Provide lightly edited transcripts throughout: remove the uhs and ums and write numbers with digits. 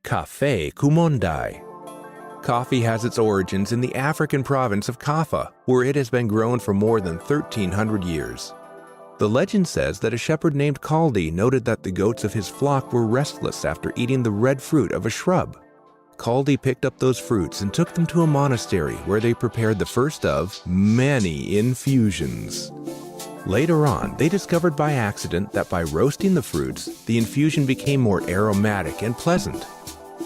Cafe Kumanday. Coffee has its origins in the African province of Kaffa, where it has been grown for more than 1,300 years. The legend says that a shepherd named Kumanday noted that the goats of his flock were restless after eating the red fruit of a shrub. Kumanday picked up those fruits and took them to a monastery where they prepared the first of many infusions. Later on, they discovered by accident that by roasting the fruits, the infusion became more aromatic and pleasant.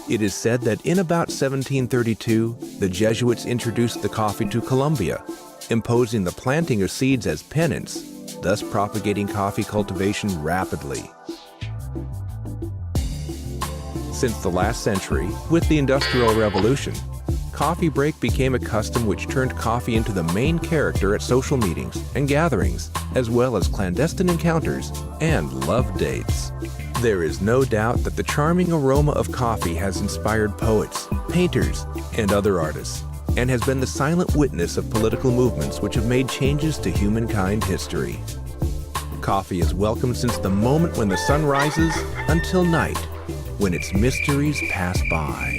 It is said that in about 1732, the Jesuits introduced the coffee to Colombia, imposing the planting of seeds as penance, thus propagating coffee cultivation rapidly. Since the last century, with the Industrial Revolution, coffee break became a custom which turned coffee into the main character at social meetings and gatherings, as well as clandestine encounters and love dates. There is no doubt that the charming aroma of coffee has inspired poets, painters, and other artists, and has been the silent witness of political movements which have made changes to humankind history. Coffee is welcome since the moment when the sun rises until night, when its mysteries pass by.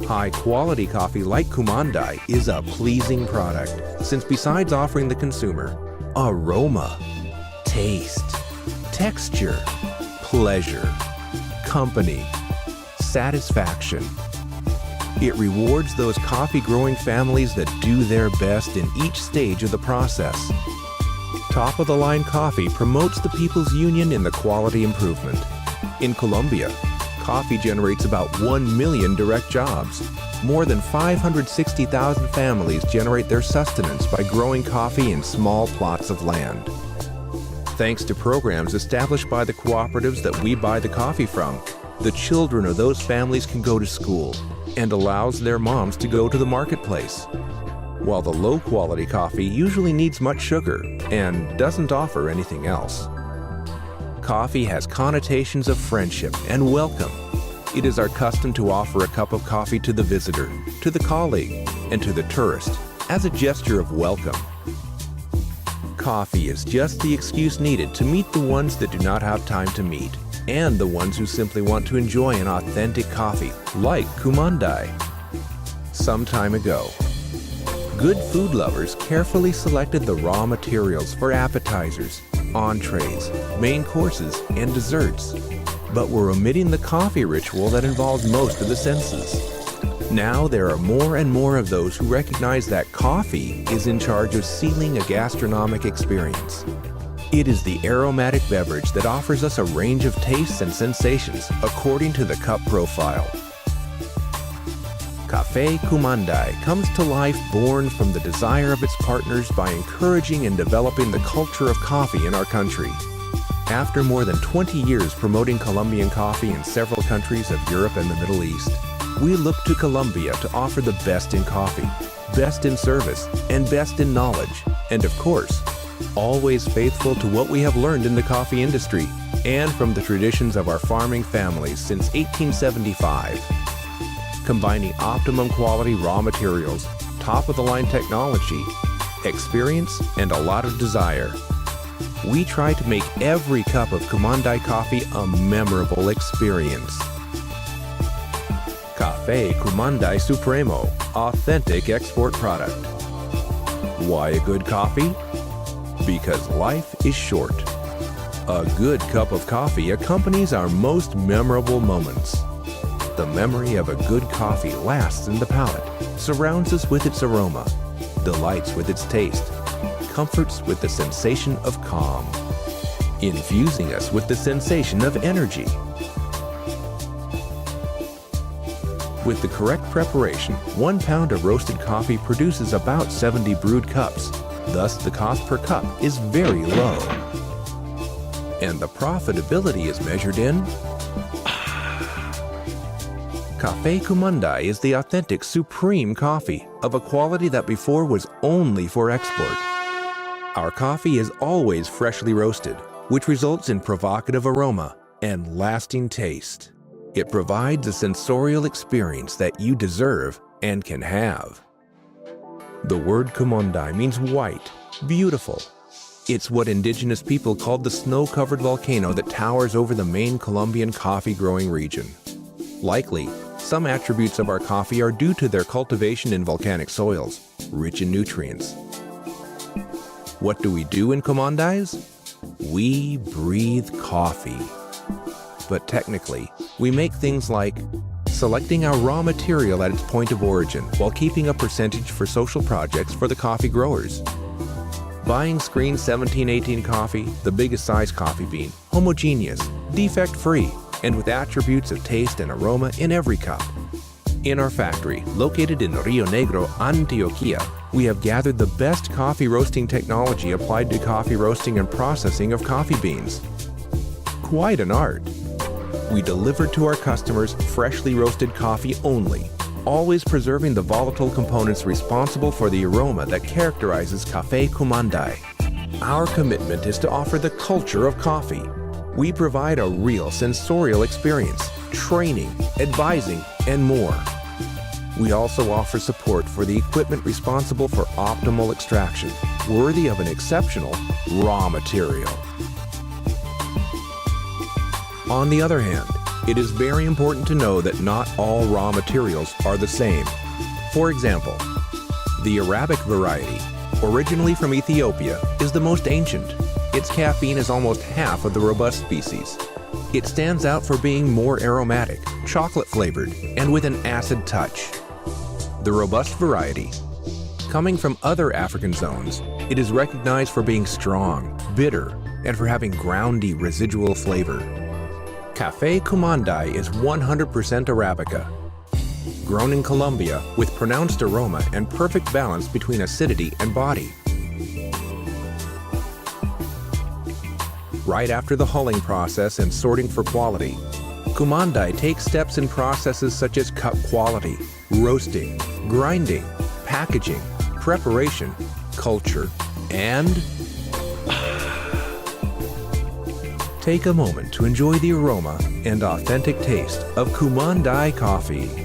High-quality coffee like Kumanday is a pleasing product, since besides offering the consumer aroma, taste, texture, pleasure, company, satisfaction, it rewards those coffee-growing families that do their best in each stage of the process. Top-of-the-line coffee promotes the people's union in the quality improvement. In Colombia, coffee generates about 1 million direct jobs. More than 560,000 families generate their sustenance by growing coffee in small plots of land. Thanks to programs established by the cooperatives that we buy the coffee from, the children of those families can go to school and allows their moms to go to the marketplace. While the low-quality coffee usually needs much sugar and doesn't offer anything else. Coffee has connotations of friendship and welcome. It is our custom to offer a cup of coffee to the visitor, to the colleague, and to the tourist as a gesture of welcome. Coffee is just the excuse needed to meet the ones that do not have time to meet, and the ones who simply want to enjoy an authentic coffee, like Kumanday. Some time ago, good food lovers carefully selected the raw materials for appetizers, entrees, main courses, and desserts, but were omitting the coffee ritual that involves most of the senses. Now there are more and more of those who recognize that coffee is in charge of sealing a gastronomic experience. It is the aromatic beverage that offers us a range of tastes and sensations according to the cup profile. Cafe Kumanday comes to life born from the desire of its partners by encouraging and developing the culture of coffee in our country. After more than 20 years promoting Colombian coffee in several countries of Europe and the Middle East, we look to Colombia to offer the best in coffee, best in service, and best in knowledge, and of course, always faithful to what we have learned in the coffee industry and from the traditions of our farming families since 1875. Combining optimum quality raw materials, top-of-the-line technology, experience, and a lot of desire. We try to make every cup of Kumanday coffee a memorable experience. Cafe Kumanday Supremo, authentic export product. Why a good coffee? Because life is short. A good cup of coffee accompanies our most memorable moments. The memory of a good coffee lasts in the palate, surrounds us with its aroma, delights with its taste, comforts with the sensation of calm, infusing us with the sensation of energy. With the correct preparation, 1 pound of roasted coffee produces about 70 brewed cups. Thus, the cost per cup is very low. And the profitability is measured in Cafe Kumanday is the authentic supreme coffee of a quality that before was only for export. Our coffee is always freshly roasted, which results in provocative aroma and lasting taste. It provides a sensorial experience that you deserve and can have. The word Kumanday means white, beautiful, It's what indigenous people called the snow-covered volcano that towers over the main Colombian coffee-growing region. Likely, some attributes of our coffee are due to their cultivation in volcanic soils, rich in nutrients. What do we do in Kumandays? We breathe coffee. But technically, we make things like selecting our raw material at its point of origin while keeping a percentage for social projects for the coffee growers. Buying Screen 1718 coffee, the biggest size coffee bean, homogeneous, defect-free, and with attributes of taste and aroma in every cup. In our factory, located in Rio Negro, Antioquia, we have gathered the best coffee roasting technology applied to coffee roasting and processing of coffee beans. Quite an art. We deliver to our customers freshly roasted coffee only, always preserving the volatile components responsible for the aroma that characterizes Café Kumanday. Our commitment is to offer the culture of coffee. We provide a real sensorial experience, training, advising, and more. We also offer support for the equipment responsible for optimal extraction, worthy of an exceptional raw material. On the other hand, it is very important to know that not all raw materials are the same. For example, the Arabic variety, originally from Ethiopia, is the most ancient. Its caffeine is almost half of the robust species. It stands out for being more aromatic, chocolate-flavored, and with an acid touch. The robust variety, coming from other African zones, it is recognized for being strong, bitter, and for having groundy residual flavor. Café Kumanday is 100% Arabica, grown in Colombia with pronounced aroma and perfect balance between acidity and body. Right after the hulling process and sorting for quality, Kumanday takes steps in processes such as cup quality, roasting, grinding, packaging, preparation, culture, and take a moment to enjoy the aroma and authentic taste of Kumanday coffee.